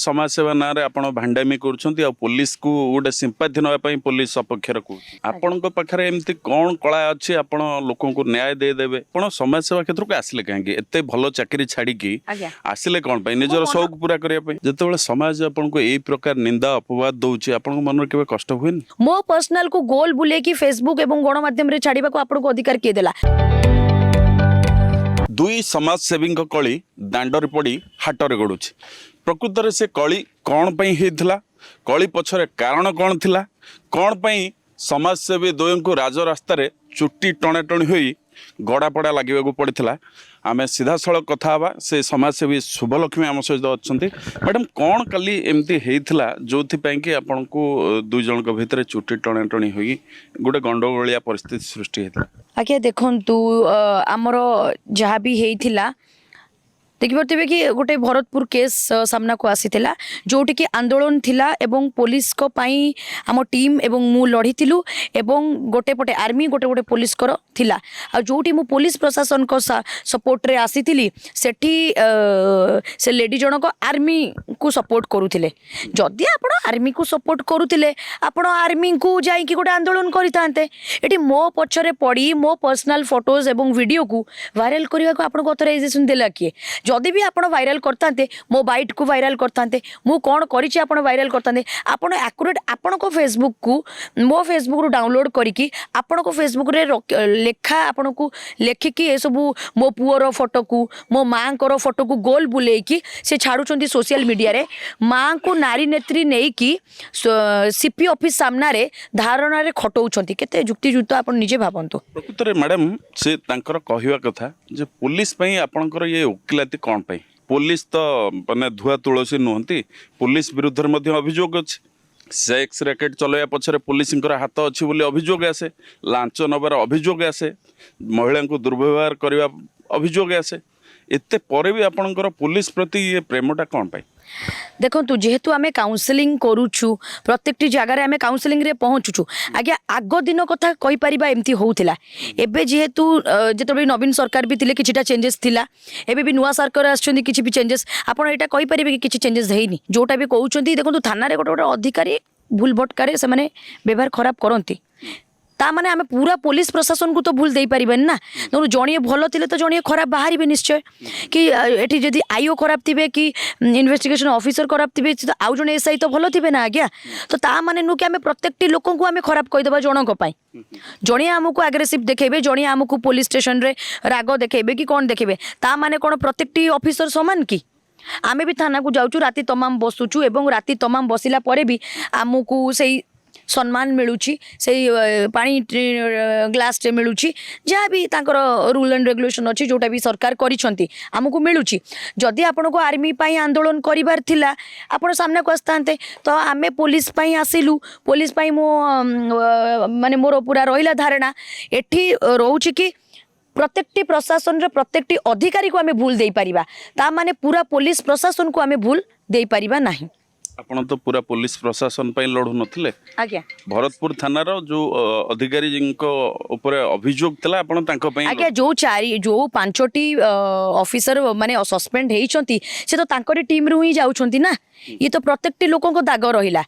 समाज सेवा ना रे आपण भांडामी करूछंती आ पुलिस को गोटे सिंपैथी नवा पई पुलिस अपक्षर को आपण को पाखरे एमती कोन कला अछि आपण लोकन को न्याय दे देबे आपण समाज सेवा क्षेत्र को आसिले काहे एते भलो चाकरी छाडी की आसिले कोन पई निजर शौक पूरा करिया पई जेतेबेले समाज आपण को एई प्रकार निंदा अपवाद दउछि आपण को मन केबे कष्ट हुइन मो पर्सनल को गोल बुले की फेसबुक एवं गणमाध्यम रे छाड़ीबा को आपण को अधिकार किए देला दुई समाजसेवी कली दांडरे पड़ी हाटरे गड़ुछि प्रकृत में से कली कौन पई हेइथिला कली पछरे कारण कौन थिला कौन पई समाजसेवी द्वय को राजरास्ता रे चुट्टी टणे टणी होई गड़ापड़ा लगे पड़ता आम सीधा सड़क कथा हवा से समाजसेवी शुभलक्ष्मी आम सहित अच्छा मैडम कौन काली एमती होता जो कि आपण को दुई जन भितर चुट्टी टणे टणी हुई गोटे गंडगोलिया परिस्थिति सृष्टि होता आज्ञा देखु आमर जहाँ भी होता देखिपे कि गोटे भरतपुर केस सामना को आसीथिला जोटी कि आंदोलन थिला एवं पुलिस को पाई आम टीम एवं मु लड़ीलु एवं गोटे पटे आर्मी गोटे गोटे पुलिस कर थिला आ जोटी मु पुलिस प्रशासन को सपोर्ट रे आसीथिली सेठी से लेडी जनक आर्मी को सपोर्ट करुथिले जदि आपण आर्मी को सपोर्ट करुथिले आपण आर्मी को जाई कि गोटे आंदोलन करितांते एटी मो पछरे पड़ी मो पर्सनल फोटोज एवं वीडियो को वायरल करबा को आपण ऑथराइजेशन देला किए जदि भी आपण वायरल करतांते मो बाइट को वायरल करतांते मु कोन करिछि आपण वायरल करतांते आपण एक्यूरेट आपण को फेसबुक को मो फेसबुक रो डाउनलोड करिकि आपण को फेसबुक रे लेखा आपण को लेखिकि ए सब मो पुअर फोटो को मो मां को फोटो को गोल बुलेकी से छाड़ुचंती सोशल मीडिया रे मां को नारी नेत्री नेई कि सीपी ऑफिस सामना रे धारणा रे खटौचंती केते युक्तियुक्त आपण निजे भाबंतु प्रकृत रे मैडम से तांकर कहवा कथा जे पुलिस पई आपनकर ये उकिलाती कौन पाई पुलिस तो माने धुआ तुलसी नुहंती पुलिस विरुद्ध में अभियोग अच्छी सेक्स रैकेट चलैया पछरे पुलिस हाथ अच्छी बोली अभियोग आसे लांच नबार अभियोग आसे महिला को दुर्व्यवहार करने अभियोग आसे एते परे भी आपनकर पुलिस प्रति ये प्रेमटा कौन पाई देखु जेहेतु आम काउनसिलिंग करुचु प्रत्येक जगार आम काउनसिलिंग रे पहुँचुचु आज्ञा आग दिन कथा कहीपर एमती होता एवं जेहेतु जो नवीन सरकार भी थे कि चेंजेस थिला एबे भी नुआ सरकार आछन कि भी चेंजेस आपड़ यहाँ कहीपर कि चेंजेस हैनी जोटा भी कहते देखो थाना गोटे गोटे अधिकारी भूल भटकार से व्यवहार खराब करती ता माने आमे पूरा पुलिस प्रशासन को तो भूल दे पारिबेन ना तो जणिए भलो थिले तो जणिए खराब बाहरी निश्चय कि एठी जदि आईओ खराब थिबे कि इन्वेस्टिगेशन ऑफिसर खराब थिबे तो आउ जणे एसआई तो भलो थिबे ना आज्ञा तो ता माने नु कि आमे प्रत्येकटी लोक को आमे खराब कहि देबा जनक पई जणिए हमकु एग्रेसिव देखेबे जणिए हमकु पुलिस स्टेशन रे राग देखेबे कि कोन देखेबे ता माने कोन प्रत्येकटी ऑफिसर समान की आमे भी थाना को जाउचु राती तमाम बसुचु एवं राती तमाम बसिला परे भी आमकु सेई सम्मान मिलूची से पानी ग्लास टे मिलूची जहाँ भी तांकर रूल एंड रेगुलेशन अच्छी जोटा भी सरकार करिसंती हमको मिलूची जदि आपण को आर्मी पाई आंदोलन करिवार थिला आपण सामने को आस्तांते तो आमे पुलिस पाई आसिलु पुलिस पाई मो माने मोर पूरा रहिला धारणा एठी रहउची कि प्रत्येकटी प्रशासन रे प्रत्येकटी अधिकारी को आमे भूल देई परिबा ता माने पूरा पुलिस प्रशासन को आमे भूल देई परिबा नाही आपण तो पूरा पुलिस प्रशासन पे लड़ू नथिले आज्ञा भरतपुर थानार जो अधिकारी जिनको ऊपर अभियोग थिला आपण तांको पे आज्ञा जो पांचटी ऑफिसर माने सस्पेंड हेइचंती से तो तांकरी टीम रु ही जाउछंती ना ये तो प्रत्येकटी लोकन को दाग रहिला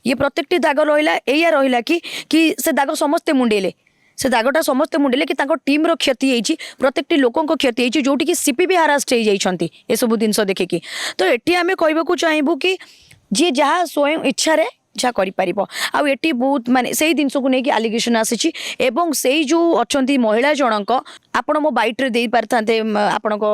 ये प्रत्येकटी दाग रहिला एया रहिला कि से दाग समस्त मुंडेले से दागटा समस्त मुंडेले कि तांको टीम रो क्षति हेइची प्रत्येकटी लोकन को क्षति हेइची जोटी कि सीपी भी हारास्ट हे जाइछंती ए सब दिनस देखि तो एठी हमें कहबा को चाहबो कि जी जहाँ स्वयं इच्छा रे जहाँ करिपारिबो आ एटी बहुत माने सेही जिनस को नेकी एलिगेशन आसीची एवं सेही जो अछंती महिला जनक आपण मो बाइट रे देई पारथांते आपण को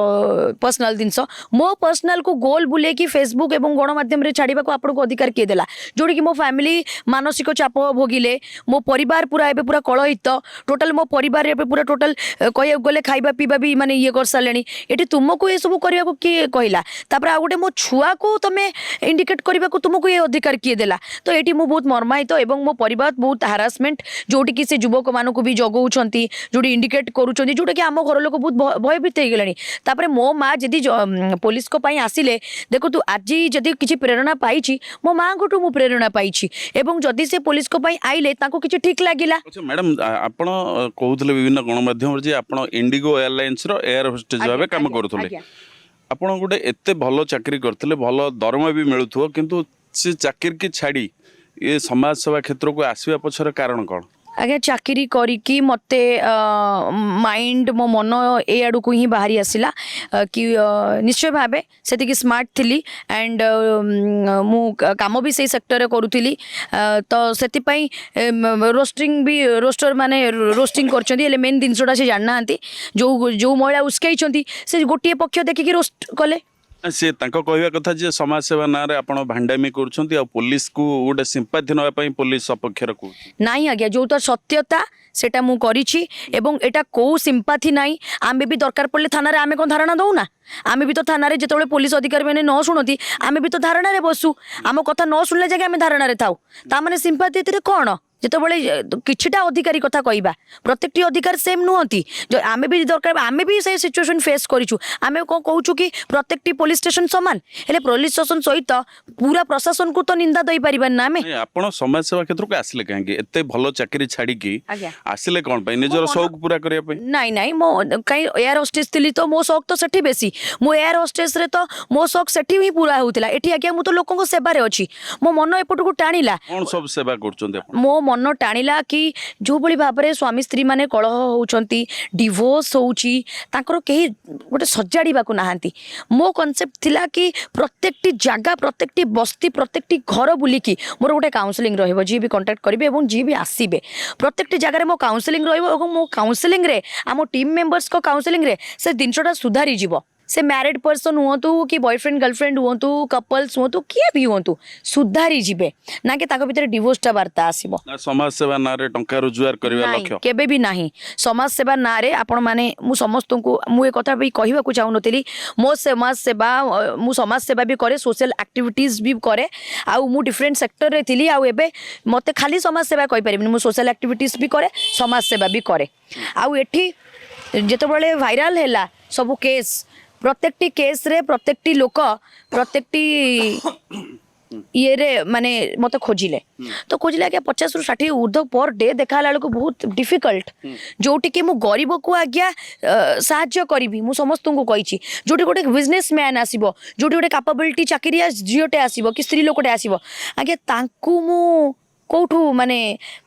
पर्सनल जिनस मो पर्सनल को गोल बुले की फेसबुक एवं गणमाध्यम रे छाड़ीबा को आपण को अधिकार किए देला जोड़ी कि मो फैमिली मानसिक चाप भोगिले मो परिवार पूरा एबे पूरा कलहित टोटल मो परिवार एबे पूरा टोटल कहिया गले खाइबा पीबा भी माने ये कर सालेनी एटी तुमको ये सब करिया को की कहला तापर आ गोटे मो छुआ को तमे इंडिकेट करबा को तुमको ये अधिकार किए देला तो एटी मो बहुत मर्माहित एवं मो परिवार बहुत हारासमेंट जोटी कि से युवक मानक भी जगौछंती जोटी इंडिकेट करूछंती जोटा कि आम घर लोक बहुत भयभीत हो गले तापर मो माँ जदि पुलिस को पाई आसिले देखो तू आज जदि किसी प्रेरणा पाई मो माँ को मु प्रेरणा पाई एवं जदि से पुलिस को पाई आइले ताको किछि ठीक लागिला अच्छा मैडम आपण कहउतले विभिन्न गणमाध्यम जे आपण इंडिगो एयरलाइंस रो एयर होस्टेज भाबे काम करथले ଆପଣ गोटे एते भल चाकरी करते भल दरमा भी मिलुथो किंतु से चाकरी की छाड़ी ये समाज सेवा क्षेत्र को आसवा पछर कारण कौन? आज्ञा चाकरी करिकी मते माइंड मो मन ए आड़ू को ही बाहरी आसिला कि निश्चय भावे से स्मार्ट थी एंड मु काम भी से सेक्टर करूली तो से रोस्टिंग भी रोस्टर माने रोस्टिंग कर मेन जिनसा से जाना जो जो महिला उस्कई से गोटे पक्ष देखिकी रोस्ट कले से कहवा कथा जे समाज सेवा ना रे आपण भांडामी करूछंती आ पुलिस को गोटे सिंपाथी नवा पई पुलिस सपक्षर को नहीं आज्ञा जो तो सत्यता सेटा मु करिछि एवं एटा को सिंपाथी नाही आमे भी दरकार पड़ले थाना रे आमे कोन धारणा दउना आमे भी तो थाना रे जेतोले पुलिस अधिकारी माने न सुनती आमे भी तो धारणा रे बसु आम कथा न सुनले जगे आमे धारणा रे थाउ ता माने सिंपाथी रे कोन जितेबाला किछिटा अधिकारी कथा कहवा प्रत्येकटी अधिकार सेम नुहति जो आमे भी दरकार आमे भी से सिचुएशन फेस करिछु आमे को कहूछु कि प्रत्येकटी पुलिस स्टेशन समान हेले पुलिस स्टेशन सहित पूरा प्रशासन को तो निंदा दई परिबन ना आमे आपण समाज सेवा क्षेत्र को आसिले काहे एते भलो चाकरी छाड़ी की आसिले कोन पई निजर शौक पूरा करिया पई नहीं नहीं मो कई एयर होस्टेस थिली तो मो शौक तो सेठी बेसी मो एयर होस्टेस रे तो मो शौक सेठी ही पूरा होतिला एठी आज्ञा मु तो लोकन को सेवा रे अछि मो मन एपट को टाणीला कोन सब सेवा करचोंते मो मन टाणीला कि जो भली भाबरे स्वामी स्त्री माने कलह होउचंती डिवोर्स होउची तांकर केही गोटे सजाड़ीबा को नाहांती मो कांसेप्ट थिला कि प्रत्येकटी जागा प्रत्येकटी बस्ती प्रत्येकटी घर बुलिकी मोर गोटे काउंसलिंग रहइबो जी भी कांटेक्ट करिवे एवं जी भी आसीबे प्रत्येकटी जागा रे मो काउंसलिंग रहइबो एवं मो काउंसलिंग रे आमो टीम मेंबर्स को काउंसलिंग रे से दिनसटा सुधारी जीवो से मैरिड पर्सन हुंतु कि बॉयफ्रेंड गर्लफ्रेंड हुंतु कपल्स हुंतु किए भी हुंतु सुधारी जीवे ना कि ताको भीतर डिवोर्स टा वार्ता आसीबो समाज सेवा ना रे टंका रोजगार करबा लक्ष्य केबे भी नाही समाज सेवा ना रे आपण माने मु समस्त को मु ए कथा भी कहबा को चाहू नथिली मो समाज सेवा भी करे सोशल एक्टिविटीज भी करे आ मु डिफरेंट सेक्टर रे थिली आ एबे मते खाली समाज सेवा कहि परिबिनी मु सोशल एक्टिविटीज भी करे समाज सेवा भी करे आ एठी जेतबेले वायरल हैला सब केस प्रत्येकटी केस रे प्रत्येकटी लोक प्रत्येकटी ये रे माने मत खोजिले तो खोजिले आज्ञा 50 रु 60 ऊर्ध्व पर डे देखा बेलू बहुत डिफिकल्ट जोटी कि मु गरीब को आज्ञा साहाय्य करी मु समस्त को कही जोटी गोटे बिजनेस मैन आसो जोटी गोटे कैपेबिलिटी चाकरिया झीटे आसो कि स्त्री लोकटे आसो आज्ञा तांकु मु कौठू माने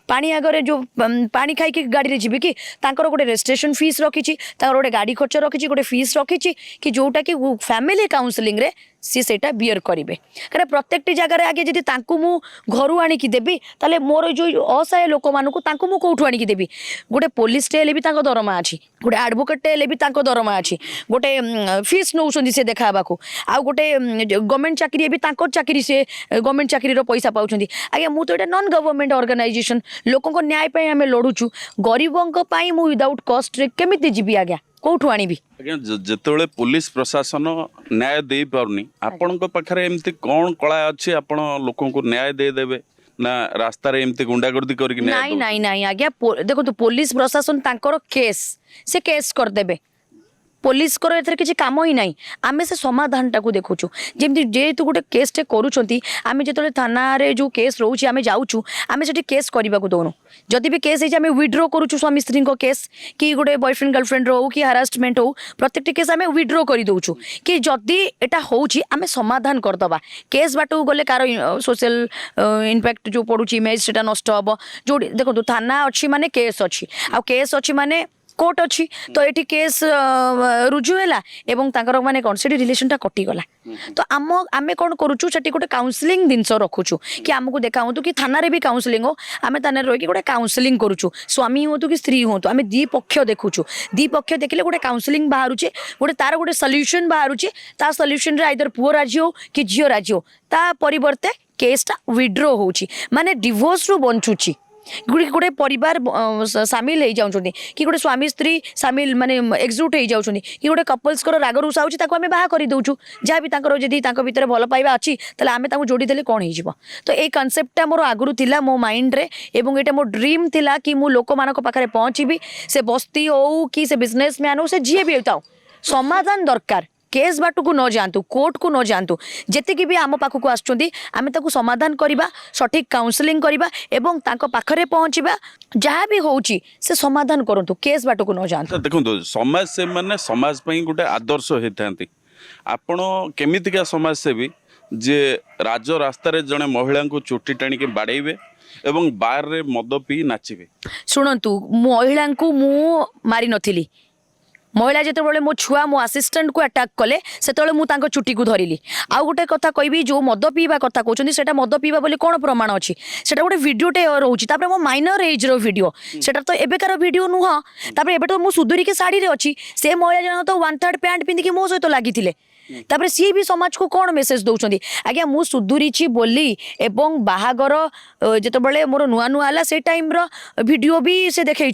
पानी आगे जो पानी खाई गाड़ी रे जीवी कि तांकर गोटे रजिस्ट्रेशन फीस रखी गोटे गाड़ी खर्च रखी गोटे फीस रखी कि जोटा कि फैमिली काउंसलिंग रे सी सेटा बियर करेंगे क्या प्रत्येकटी जगह आगे जब तांकु मु घरू आणिकी देबी ताले मोर जो असहाय लोक मानकु तांकु मु कोठू आणिकी देबी गोटे पुलिस टे हेले भी तांको दरमा अछि गोटे एडवोकेट टे हेले भी तांको दरमा अछि गोटे फीस नौछंदी से देखाबा को आ गोटे गवर्नमेंट चाकरी भी तांको चाकरी से गवर्नमेंट चाकरी रो पैसा पाउछंदी आगे मु तो एटा नॉन गवर्नमेंट ऑर्गेनाइजेशन लोकन को न्याय पे आमे लडुछु गरीबन को पाई मु विदाउट कॉस्ट रे केमिति जीबी आज्ञा कोठू आनिबी आज्ञा जेतेबेले पुलिस प्रशासन न्याय दे पारुनी आपण को पाखरे एमती कोन कला अछि आपण लोकन को न्याय दे देबे ना रास्ता रे एमती गुंडागर्दी करके न्याय नहीं नहीं नहीं आज्ञा देखो तो पुलिस प्रशासन तांकर केस से केस कर देबे पुलिस को एथरे किसी काम ही नहीं आमे से समाधान टाकू देखुछु जेमती जेतु गोटे केस टे करूछंती आमे जेतले थाना रे जो केस रहउची आमे जाउछु आमे सेठी केस करबा को दोनो जदि भी केस है आमे विड्रॉ करूछु स्वामी स्त्री को केस कि गोटे बॉयफ्रेंड गर्लफ्रेंड रो कि हरासमेंट हो प्रत्येक केस आमे विड्रॉ करि दउछु कि जदि एटा होउची आमे समाधान कर दबा केस बाटू गले कार सोशल इंपैक्ट जो पडुची इमेज सेटा नष्ट हबो जो देखो थाना अछि माने केस अछि आ केस अछि माने कोर्ट अच्छी तो ये केस रुजु है एवं तांकर माने कौन से रिलेशनटा कटि गला तो आमे कौन करूछु सेठी गोटे काउंसलिंग जिनस रखुछु कि आमको देखा कि थाना रे भी काउंसलिंग हो आमे थाना रे रही गोटे काउंसलिंग करूछु स्वामी हो कि स्त्री हो आमे दी पक्ष देखुछु दी पक्ष देखिले गोटे काउंसलिंग बाहरुचे गोटे तार गोटे सॉल्यूशन बाहरुचे ता सॉल्यूशन रे आइदर पुओ राजी हो कि झियो राजी हो ता परिवर्ते केसटा विड्रॉ होउची माने डिवोर्स रु बंचुची गोटे परिवार सामिल हो जाऊँ कि गोटे स्वामी स्त्री सामिल माने एक्सुट हो जाऊँ कि गोटे कपल्स राग रुषा होची ताको आमे बाहा करि दउछु जहाँ भी तांकर जदि तांको भीतर भल पाइबा अछि ताले आमे ताको जोड़ी देले कोन हो तो ये कनसेप्टटा मोर आगुरु थिला मो माइंड रे एवं एटा मो ड्रीम थिला कि मु लोक मानक पाखरे पहुँचीबी से बस्ती हो कि से बिजनेसमैन हो से जी भी होता समाधान दरकार केस बाटू को न जातु कोर्ट को न जातु जेतिकी भी आम पाखक आसुँच आम ताकू समाधान करवा सठिक काउंसलिंग करवा एवं तांको पाखरे पहुँचवा जहाँ भी होची से समाधान करंतु केस बाटू को न जातु देखो समाज से माने समाज पई गोटे आदर्श होता ଆପଣ କେମିତିକା समाजसेवी जे राज रास्तार जड़े महिला को चुटी टाणिक बाड़े एवं बार रे मद पी नाचिबे शुणु महिला को मु मारी नथिली महिला जिते मो छुआ मो आसिस्टेंट को अटैक कले से चुटी को धरली आउ गोटे कथा कहबी जो मद पीवा कथा कहते हैं मद पीवा बोली कौन प्रमाण अच्छी से गोटे भिडियोटे रोचे मो माइनर एज रो भिडियो सेटा तो एबेकार भिडियो नुह एबे तो मुझे सुधुरी के शाढ़ी अच्छी से महिला जन तो 1/3 पैंट पिंधिकी मो सहित लगी तापर सी भी समाज को कौन मेसेज दौरान आज्ञा मु सुधुरी बोली एवं बाहागर जिते मोर नुआ नुआ आला से टाइम भिडियो भी से देखई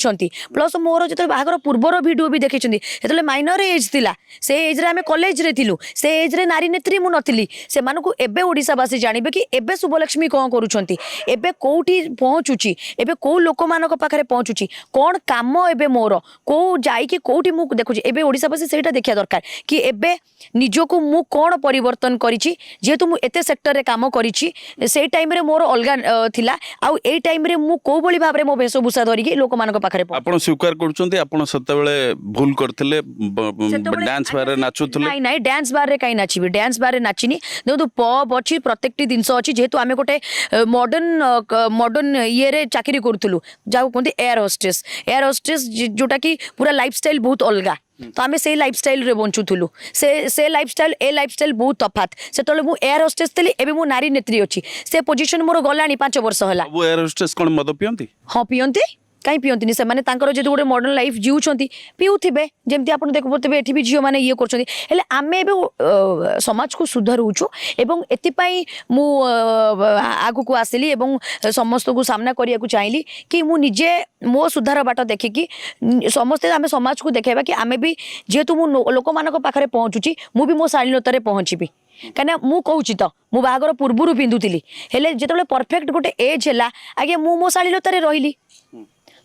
प्लस मोर जो बाहागर पूर्वर भिडियो भी देखई जो माइनर एज थिला से एज रे आमे कॉलेज रे थिलु से एज रे नारी नेत्री मु नथिली से मानको एबे ओडिसावासी जानिबे कि एबे शुभलक्ष्मी कौन करूछंती एबे कोठी पहुंचुची एबे को लोक मानक पाखरे पहुंचुची कौन काम एबे मोर को जाई कि कोठी मु देखुची एबे ओडिसावासी सेटा देखिया दरकार कि एबे निजको मु कौन परिवर्तन करिछि जेतु मु एते सेक्टर रे काम करिछि से टाइम रे मोर अलगा थिला आउ ए टाइम रे मु को बोली भाबरे मो वेशभूषा धरि के लोक मानक पाखरे आपण स्वीकार करछंती आपण सते बेले भूल करथिले डांस बार रे नाचुथले नाही नाही डांस बार रे काई नाचिबी डांस बार रे नाचिनी देखो पब अछि प्रत्येकटी दिनस अछि जेतु आमे गोटे मॉडर्न ये रे चाकरी करथुलु जाउ कोंती एयर होस्टेस जोटा कि पूरा लाइफस्टाइल बहुत अलगा तो आमे से लाइफस्टाइल रे बंचुथुलु से लाइफस्टाइल ए लाइफस्टाइल बहुत तफात से तले मु एयर होस्टेस थली एबे मु नारी नेत्री अछि से पोजीशन मोर गलानी 5 वर्ष होला वो एयर होस्टेस कोन मद पियंती हां पियंती कहीं पियंती से माने तांकर जे गोटे मॉडर्न लाइफ जीउछंती पिउथिबे जेमती आपण देखबोतबे एठी भी जियो माने ये करछंती हेले आमे एबे समाज को सुधारूछु एवं एति पई मु आगु को आसिली एवं समस्त को सामना करिया को चाहली कि मु निजे मो सुधार बाट देखि कि समस्त आमे समाज को देखेबा कि आमे भी जेतु मु लोक मानक पाखरे पहुंचुची मु भी मो शालीनता रे पहुंचीबी कहीं मु कहूँ तो मु बाहागर पूर्व पिंधुली हेले जिते परफेक्ट गोटे एज है आज्ञा मु मो शालीनता रे रहिली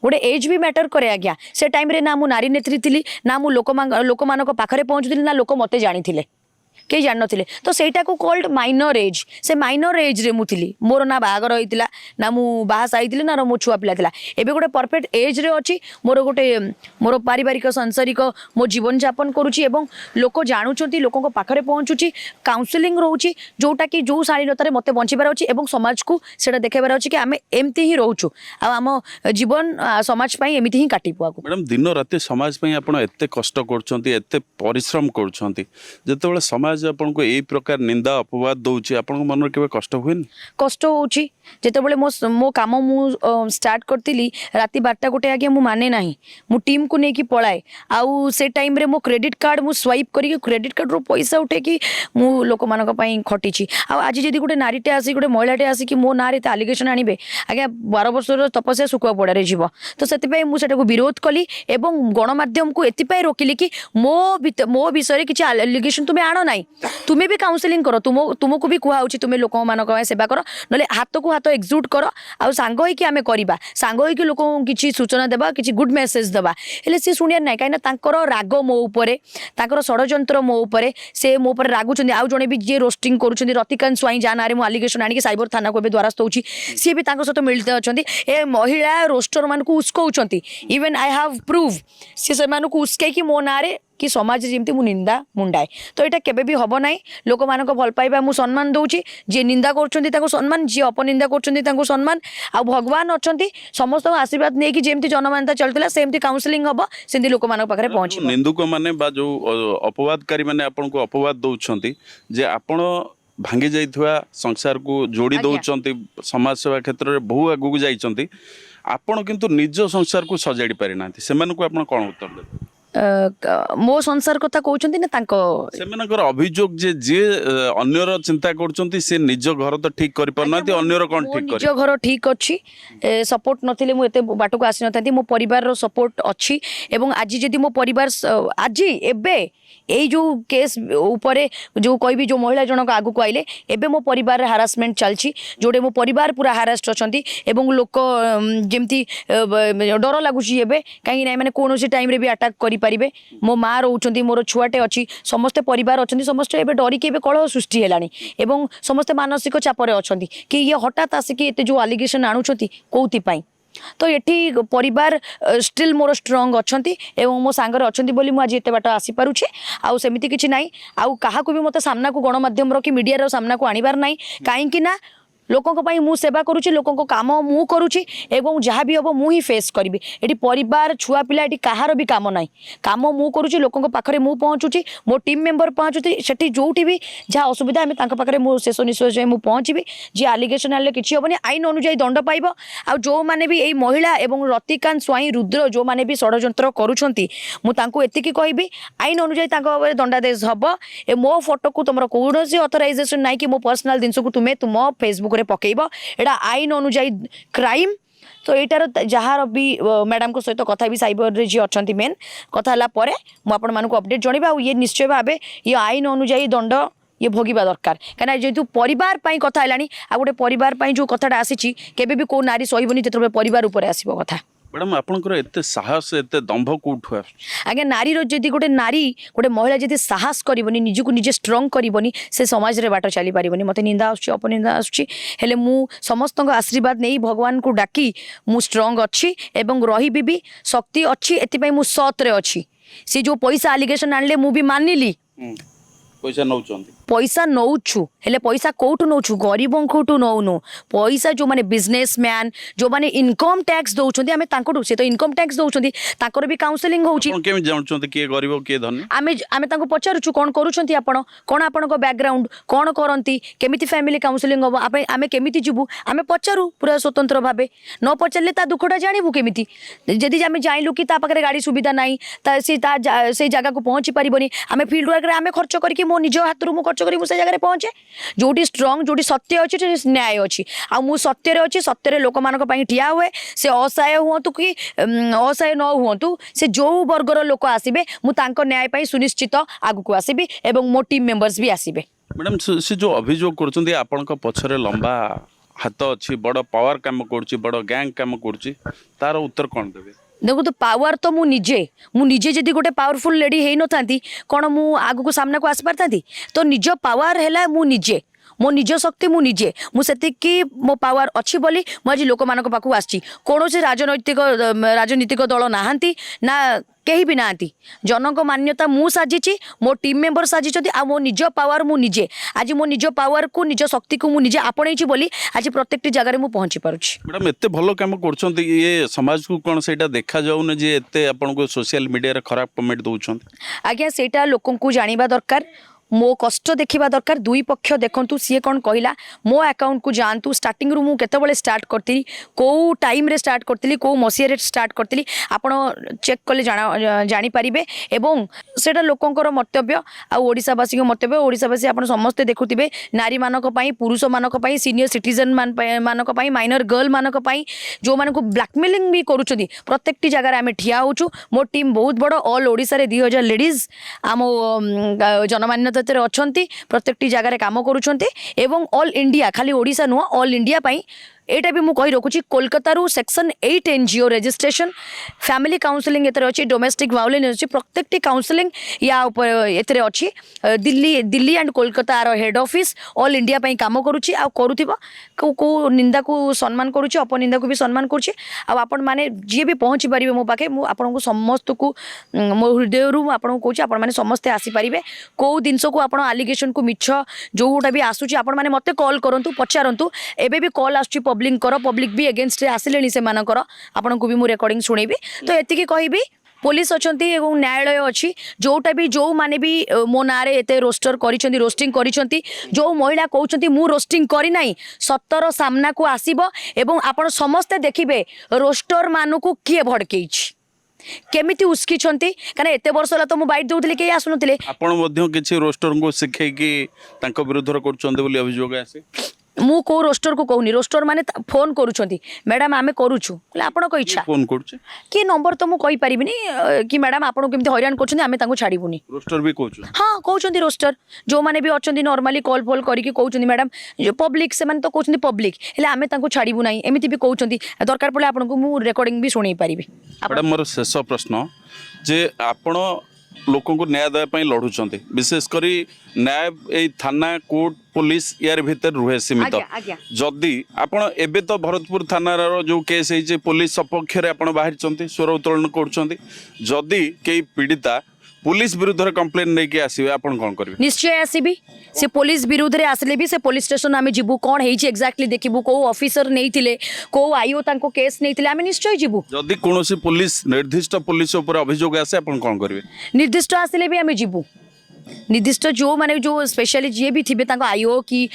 गोटे एज भी मैटर करे आज्ञा से टाइम रे ना मु नारी नेत्री थी ना मु लोक मानक पाखरे पहुँचुली ना लोक मते जानी कई जान नथिले तो सेटा को कॉल्ड माइनर एज से माइनर एज रे मु थिली मोर ना बाहागर होइतिला ना मु बाहा साइतिली ना मो छुआ पिला थिला एबे गोटे परफेक्ट एज रे अछि मोर पारिवारिक सांसारिक मो जीवन यापन करूची एवं लोक जानुचंती लोकन पाखरे पहुंचुची काउंसलिंग रहउची जोटा कि जो शालीनता रे मते बंचिबार अछि एवं समाज को सेटा देखेबार अछि कि आमे एमती ही रहउछु आ हम जीवन समाज पई एमिति ही काटी पुआको मैडम दिन रात समाज पई आपण एते कष्ट करछंती एते परिश्रम करछंती जतेबेले समाज आपन को ए प्रकार निंदा अपवाद दउची आपन को मन रे केबे कष्ट होइनी कष्ट होउची जेतेबेले मो काम मु स्टार्ट करतिली राती 12टा गोटे आगे मु माने नाही मु टीम को नेकी पळाए आउ से टाइम रे मो क्रेडिट कार्ड मु स्वाइप करी क्रेडिट कार्ड रो पैसा उठे कि मु लोक मानक पई खटिची आ आज जदी गोटे नारीटे आसी गोटे महिलाटे आसी कि मो नारे त एलिगेशन आनिबे आगे 12 वर्षर तपस्या सुकुआ पड़ा रे जीव तो सेति पई मु सेटा को विरोध कली एवं गणमाध्यम को एति पई रोकिली कि मो विषय किछि एलिगेशन तुमे आनो नाही तुम्हें भी काउंसलिंग करो तुमको भी कुहा होची तुम्हें लोक मानक सेवा करो नले हाथ को हाथ एक्जिक्यूट करो आ सांग होई कि आमे करिबा सांग होई कि लोक किछि सूचना देबा किछि गुड मेसेज देबा हेले से सुनिया नाही काइना तांकर राग मो ऊपरे तांकर षडयंत्र मो ऊपरे से मो ऊपर रागुचंदी आ जणे भी जे रोस्टिंग करूचंदी रतिकांत स्वाई जानारे मो एलिगेशन आनी कि साइबर थाना को बे द्वारस्थ होची सी भी तांकर सहित मिलते अछंती ए महिला रोस्टर मान को उस्कोउचंती इवन आई हैव प्रूफ से मान को उस्के कि मो नारे कि समाज जमती मु निंदा मुंडाए तो यहाँ केबे भी हब ना लोक मान भल पाइबा मु सम्मान दौची जे निंदा कर सम्मान जी अपनिंदा कर सम्मान आ भगवान अच्छा समस्त आशीर्वाद नहीं कि जमी जनमानता चलता सेमती काउंसलिंग हम सेमती लोक मान पाखे पहुँच निंदुक माने बा जो अपवादकारी माने आपन को अपवाद दउछंती जे आपण भांगी जाइथवा संसार को जोड़ी दउछंती समाज सेवा क्षेत्र रे बहु आगु जाइछंती आपण किंतु निज संसार को सजाड़ी पारि नांती सेमान को आपण कोन उत्तर दे मो संसार कथा कहउछंती ना तांको सेमानकर अभियोग जे जे अन्यर चिंता करछंती से निज घर तो ठीक करि परनांती अन्यर कोन ठीक करि निज घर ठीक अछि सपोर्ट नथिले मु एते बाटो को आसी नथांती मो परिवार रो सपोर्ट अछि एवं आज जदी मो परिवार आज एबे एई जो केस ऊपरे जो कहबी जो महिला जनक आगु को आइले एबे मो परिवार रे हारासमेंट चलछि जोडे मो परिवार पूरा हारास्ट अछंती एवं लोक जेमती डर लागुछि एबे काहे नै माने कोनोसी टाइम रे भी अटैक करि पारिबे मो माँ रोचंती मोर छुआटे अच्छी समस्ते परिवार अच्छा समस्ते एबे डरिकी एबे कलह सृष्टि हेलानी एवं समस्ते मानसिक चापरे अछंती कि ये हठात आसिकी एते जो एलिगेशन आणुछंती कोउति पई तो ये परिवार स्टिल मोर स्ट्रंग अच्छा एवं मो सांगर अच्छा बोली मुझे एत बाट आसीपारे आउ सेमती किसी ना आउ क्या भी मत सामना को गणमाध्यम कि मीडिया सामना को आणबार ना कहीं लोकों को मु सेवा करुच्ची लोकों काम मु करुच्ची एवं जहाँ भी हम मुझे फेस करी ये परिवार छुआ पिला ये कहार भी काम ना काम मु करुच्ची लोकों पाखे मु पहुँचुची मो टीम मेंबर पहुँचुती से जो भी जहाँ असुविधा आम पाखे मो शेष निश्वास जाए मुझे पहुँची जी आलिगेसन आने किसी हेनी आईन अनुजाई दंड पाइब आ जो मैंने भी यही महिला एवं रतिकांत स्वाई रुद्र जो मैंने भी षड्यंत्र करुँच मुझे कहबी आईन अनुजाई दंडादेश हम मो फोटो को तुम कौन अथराइजेसन ना कि मो पर्सनाल जिनस को तुम्हें तुम फेसबुक पकेब एटा आईन अनुजाई क्राइम तो यार जार भी मैडम को सहित कथा भी साइबर जी अच्छा मेन कथा मुझे अपडेट जनइबा ये निश्चय भाव ये आईन अनुजाई दंड ये भोगवा दरकार कहीं जेहतु परिवार कथा है आ गोटे परिवार जो कथाटा आसी केबे भी को नारी सहबनी जो परिवार उपर आसो कथा मैडम आपंकर एत साहस एत दंभ कौटू आज्ञा नारी जदि गोटे महिला जदि साहस करबनी निजको निजे स्ट्रंग करबनी से समाज रे बाट चली पारिबनी मते निंदा आसुची अपनिंदा आसुची हेले मु समस्त आशीर्वाद नहीं भगवान को डाकी मु स्ट्रंग अच्छी एवं रही भी शक्ति अच्छी एतिपई मु सत रे अच्छी से जो पैसा आलिगेशन आनले मु भी मानिली पैसा नौचंदी पैसा नौछु हेले पैसा कोठु नौछु गरीबों कोठु नौनु पैसा जो माने बिजनेसमैन जो माने इनकम टैक्स दउछंदी हमें तांकोठु से तो इनकम टैक्स दउछंदी ताकर भी काउंसलिंग होउची कोन केम जानचंदी के गरीब के धनी आमे तांको पचारुछु कोन करूछंती आपण कोन आपण को बैकग्राउंड कोन करंती केमिति फैमिली काउंसलिंग हो आमे केमिति जिबु आमे पचारु पूरा स्वतंत्र भाबे न पचारले ता दुखडा जानिबु केमिति जदि आमे जाइलु कि ता पाखरे गाड़ी सुविधा नाही ता से जगह को पहुंची परिबनी आमे फील्ड वर्क रे आमे खर्च करके मो निज हाथ रु खर्च करी से जगह पहुंचे जोटी स्ट्रंग जोटी सत्य अच्छी न्याय अच्छी आ मु सत्य अच्छी सत्य लोक मान ठिया हुए से असहाय हूँ कि असहाय न हूँ से जो वर्गर लोक आसबे मुझे न्याय पाई सुनिश्चित आगू आसबि एवं मो टीम मेंबर्स भी आसबे मैडम से जो अभियोग करछंदी आपनक पछरे लंबा हाथ अच्छी बड़ पावर काम करछि बड़ गैंग काम करछि तार उत्तर कोन देबे देखो तो पावर तो मुझे जदि गोटे पावरफुल लेडी है न था कौन मु आग को सामना को आसपार था तो निज पावर है मु निजे मो निज शक्ति मु निजे मुझे मो पावर अच्छी बोली मुझे लोक मान पाक आसी कौन से राजनीतिक दल नहांती ना कहीं भी नहांती जनक मान्यता मु साजिची मो टीम मेंबर साजिचंती आ मो निज पावर मु निजे आज मो निज पावर को निज शक्ति को मु निजे आपणैची बोली आज प्रत्येक जगह मु पहुंची पारुछि मैडम एते भलो काम करछंती ये समाज को कोन सेटा देखा जाउन जे एते आपन को सोशल मीडिया रे खराब कमेंट दउछंती आज्ञा सेटा लोकन को जानिबा दरकार मो कष्ट देखा दरकार दुई पक्ष देखु सी कौन कहला मो अकाउंट को जानतु स्टार्टिंग रु मु केतबेले स्टार्ट करती को टाइम रे स्टार्ट करती को मसीह रे स्टार्ट करती आपण चेक कले जानी पारिबे एवं सेटा लोकंकर मंतव्य आ ओडिसावासी मंतव्य ओडिसावासी आपण समस्ते देखुथिबे नारी मानक पई पुरुष मानक पई सीनियर सिटीजन मानक पई माइनर गर्ल मानक पई जो मानको ब्लैकमेलिंग भी करूछथि प्रत्येकटी जगह रे आमे ठिया होछु मो टीम बहुत बड़ ऑल ओडिसा रे 2000 लेडीज आम जनमान्यता अच्छी प्रत्येक जगह काम करुँच एवं ऑल इंडिया खाली ओडिशा नुह ऑल इंडिया पाई एटा भी मुझे रखुची Kolkata section 8 NGO registration family counselling एतरे अच्छी डोमेस्टिक वायलेंस अच्छी प्रत्येक काउंसलिंग या ऊपर एतरे अच्छी Delhi and Kolkata are head office all India पाई काम करुची आ करूथिबो को निंदा को सम्मान करुची अपनिंदा को भी सम्मान करुची आ आपण माने जे भी पहुंची परिबे मो पाखे मु आपण को समस्त को मो हृदय रु आपण को कहूची आपण माने समस्त आसी परिबे को दिनस को आपण एलिगेशन को मिछ जोटा भी आसुची आपण माने मते कॉल करंतु पचारंतु एबे भी कॉल आसुची पब्लिक भी एगेन्स्ट आसिले से मानकर आपन को भी मु रेकॉर्डिंग सुनेबी तो एतिकी कहबी पुलिस अच्छी एवं न्यायालय अच्छी जोटा भी जो माने भी मो नारे एते रोस्टर करिसेंती रोस्टिंग करिसेंती जो महिला कहउछंती मु रोस्टिंग करी नाही सत्तर सामना को आसीबो एवं आपण समस्त देखिबे रोस्टर मानु को किए भड़केइछ केमिति उस्की छंती कने एते वर्ष ला तो मु बाइट दउतले के आसुनतले आपण मध्य किछि रोस्टर को सिखै कि तांको विरुद्ध करछंती बोली अभियोग आसे मु को रोस्टर को कहूनी रोस्टर माने फोन करूछंती मैडम आमे करूछु आपण को इच्छा फोन करछ कि नंबर तो मु कहि परिबिनी कि मैडम आपण केमति हैरान करछंती आमे तांको छाड़ीबुनी रोस्टर भी कहछ हां कहउछंती रोस्टर जो माने भी अछंती नॉर्मली कॉल फोल करिके कहउछंती मैडम जो पब्लिक से माने तो कहउछंती पब्लिक हेले आमे तांको छाड़ीबु नाही एमिति भी कहउछंती दरकार पड़े आपण को मु रेकॉर्डिंग भी सुनै परिबी मैडम मोर शेष प्रश्न जे आपण लोकों को न्याय देवाई लड़ुंट विशेषकर न्याय ए थाना कोर्ट पुलिस यार भीतर रुहे सीमित आज्ञा, आज्ञा। जदि आपण एबे तो भरतपुर थानार जो केस है पुलिस सपक्ष आपण बाहरी स्वर उत्तोलन कर जदि कई पीड़िता पुलिस विरुद्ध में कंप्लेन नहीं आसवे आपण कौन करेंगे निश्चय आसबि से पुलिस विरुद्ध रे आसले भी से पुलिस स्टेशन आम जीवु कौन है एक्जाक्टली देखबू को ऑफिसर नहीं थिले को आईओ तांको केस नहीं थिले आम निश्चय जीवु जदि कौन पुलिस निर्दिष्ट पुलिस उपर अभियोग आसे आपण कौन करेंगे निर्दिष्ट आसले भी आम जीवु निर्दिष्ट जो माने जो स्पेशली जी भी थे आईओ कि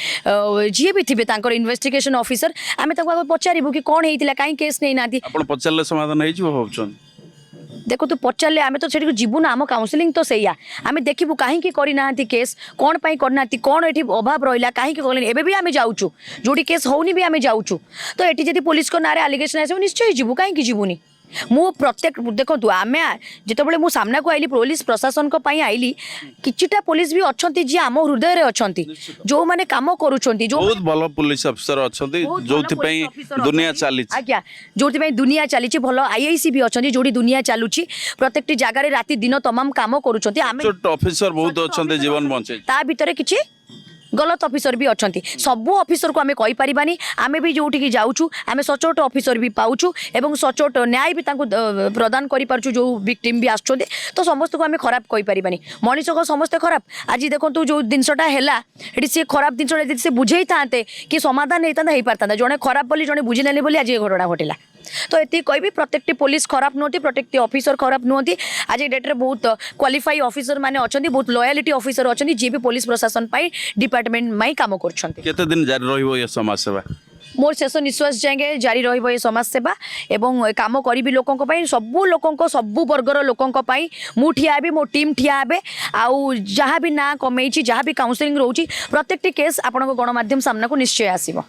जी भी थे इन्वेस्टिगेशन ऑफिसर आम पचारू कि कौन होता कहीं केस नहीं ना आपण पचारे समाधान हो भावुन देखो तू पचारे आम तो से जीवु ना आम काउंसलिंग तो सैया आम देखू कहीं करना केस कौन पाई करना कौन ये अभाव रहा कहीं एबे भी आम जाऊँ जोटी केस होनी भी आम जाऊँ तो ये जब पुलिस को ना आलिगेशन आस निश्चय जीवु कहीं जीवुनी मु प्रत्येक देखो आम जिते मु सामना को आईली पुलिस प्रशासन आईली किछिटा पुलिस भी अच्छा जी आम हृदय रे अच्छा जो मैंने कम करुँच बहुत भल पुलिस अफिसर अच्छा जो दुनिया चली आज्ञा जो दुनिया चली भल आईआईसी भी अच्छा जो दुनिया चलुची प्रत्येक जगार राति दिन तमाम कम करुँच ऑफिसर बहुत अच्छा जीवन बचे ता भीतर किछि गलत ऑफिसर भी अच्छा सबू ऑफिसर को आम कहीपरानी आम भी जोटि जाऊँ आम सचोट ऑफिसर भी पाऊँ एवं सचोट न्याय भी प्रदान कर जो विक्टिम भी आस तो समस्त को आम खराब कहीपरानी मनीष को समस्ते खराब आज देखो जो जिनसटा है सी खराब जिन से बुझे था कि समाधान होता हो पारता जड़े खराब बोली जड़े बुझीने बोली आज ये घटना घटिला तो ये कहि प्रत्येक पुलिस खराब नुहति प्रत्येक ऑफिसर खराब नुहति आज डेट्रे बहुत क्वालिफाई ऑफिसर माने अच्छा बहुत लॉयलिटी ऑफिसर अच्छा जी भी पुलिस प्रशासन डिपार्टमेंट में काम कर दिन जारी रहिबो ये समाज सेवा मोर शेष निश्वास जाएंगे जारी रही समाज सेवा एवं काम करी लोकों सबू लोकों सबू वर्गर लोकों मु ठिया हेबी मो टीम ठिया हेबे आउ जहाँ भी ना कमे जहाँ भी काउंसलिंग रोची प्रत्येक केस आपण गणमाध्यम सामना को निश्चय आसीबो।